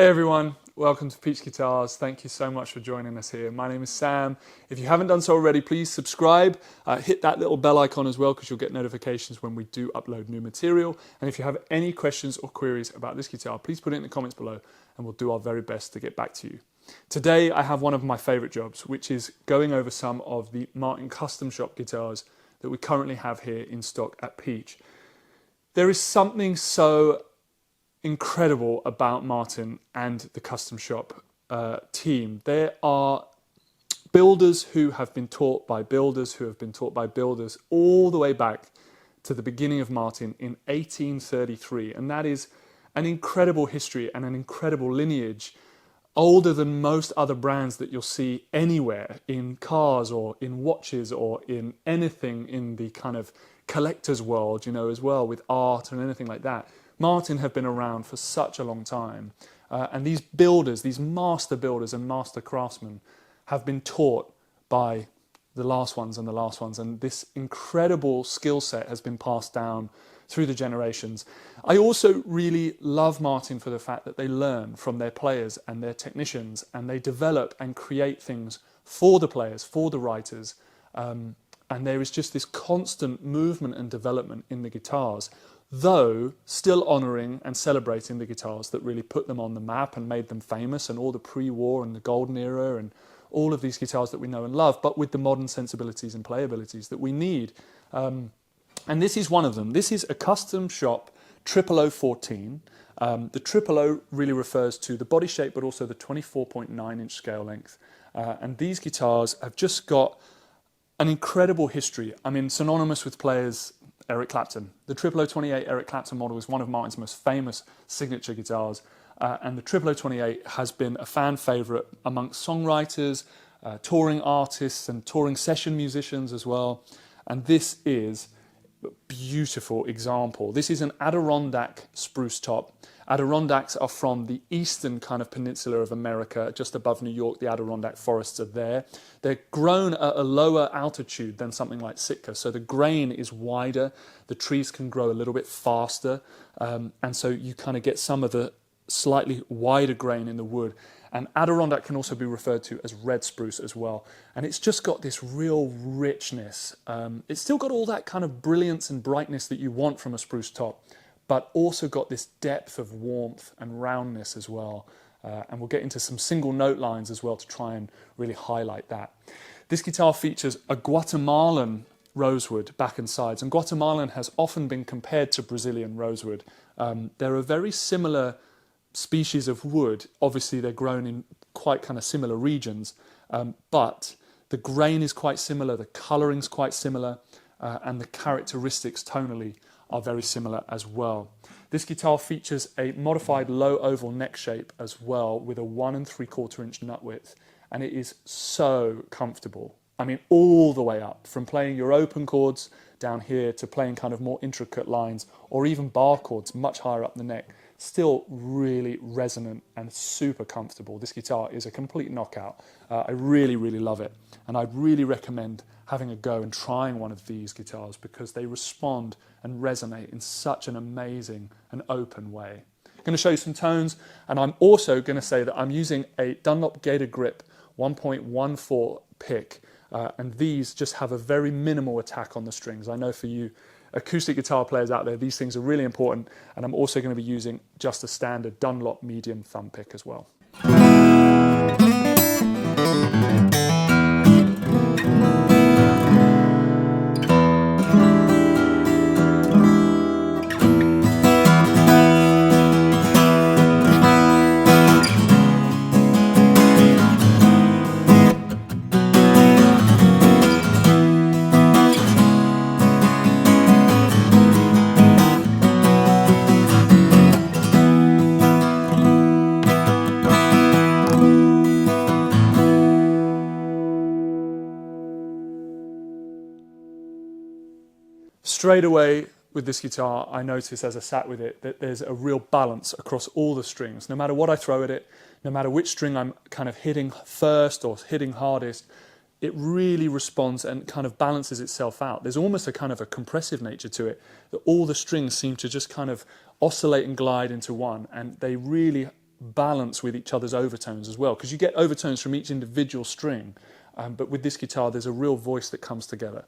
Hey everyone, welcome to Peach Guitars. Thank you so much for joining us here. My name is Sam. If you haven't done so already, please subscribe. Hit that little bell icon as well because you'll get notifications when we do upload new material. And if you have any questions or queries about this guitar, please put it in the comments below and we'll do our very best to get back to you. Today I have one of my favorite jobs, which is going over some of the Martin custom shop guitars that we currently have here in stock at Peach. There is something so incredible about Martin and the custom shop team. There are builders who have been taught by builders who have been taught by builders all the way back to the beginning of Martin in 1833, and that is an incredible history and an incredible lineage, older than most other brands that you'll see anywhere in cars or in watches or in anything in the kind of collector's world, you know, as well, with art and anything like that. Martin have been around for such a long time, and these builders, these master builders and master craftsmen have been taught by the last ones and the last ones, and this incredible skill set has been passed down through the generations. I also really love Martin for the fact that they learn from their players and their technicians, and they develop and create things for the players, for the writers, and there is just this constant movement and development in the guitars, though still honouring and celebrating the guitars that really put them on the map and made them famous, and all the pre-war and the golden era and all of these guitars that we know and love, but with the modern sensibilities and playabilities that we need. And this is one of them. This is a custom shop 00014. The 000 really refers to the body shape, but also the 24.9 inch scale length. And these guitars have just got an incredible history. I mean, synonymous with players Eric Clapton. The 00028 Eric Clapton model is one of Martin's most famous signature guitars, and the 00028 has been a fan favourite amongst songwriters, touring artists and touring session musicians as well. And this is a beautiful example. This is an Adirondack spruce top. Adirondacks are from the eastern kind of peninsula of America, just above New York. The Adirondack forests are there. They're grown at a lower altitude than something like Sitka, so the grain is wider, the trees can grow a little bit faster, and so you kind of get some of the slightly wider grain in the wood. And Adirondack can also be referred to as red spruce as well. And it's just got this real richness. It's still got all that kind of brilliance and brightness that you want from a spruce top, but also got this depth of warmth and roundness as well. And we'll get into some single note lines as well to try and really highlight that. This guitar features a Guatemalan rosewood back and sides, and Guatemalan has often been compared to Brazilian rosewood. They're a very similar species of wood. Obviously they're grown in quite kind of similar regions, but the grain is quite similar, the colouring's quite similar, and the characteristics tonally are very similar as well. This guitar features a modified low oval neck shape as well, with a 1 3/4 inch nut width, and it is so comfortable. I mean, all the way up, from playing your open chords down here to playing kind of more intricate lines, or even bar chords much higher up the neck. Still really resonant and super comfortable. This guitar is a complete knockout. I really, really love it. And I'd really recommend having a go and trying one of these guitars because they respond and resonate in such an amazing and open way. I'm going to show you some tones, and I'm also going to say that I'm using a Dunlop Gator Grip 1.14 pick, and these just have a very minimal attack on the strings. I know for you acoustic guitar players out there, these things are really important, and I'm also going to be using just a standard Dunlop medium thumb pick as well. Straight away with this guitar, I notice as I sat with it that there's a real balance across all the strings. No matter what I throw at it, no matter which string I'm kind of hitting first or hitting hardest, it really responds and kind of balances itself out. There's almost a kind of a compressive nature to it, that all the strings seem to just kind of oscillate and glide into one, and they really balance with each other's overtones as well, because you get overtones from each individual string, but with this guitar there's a real voice that comes together.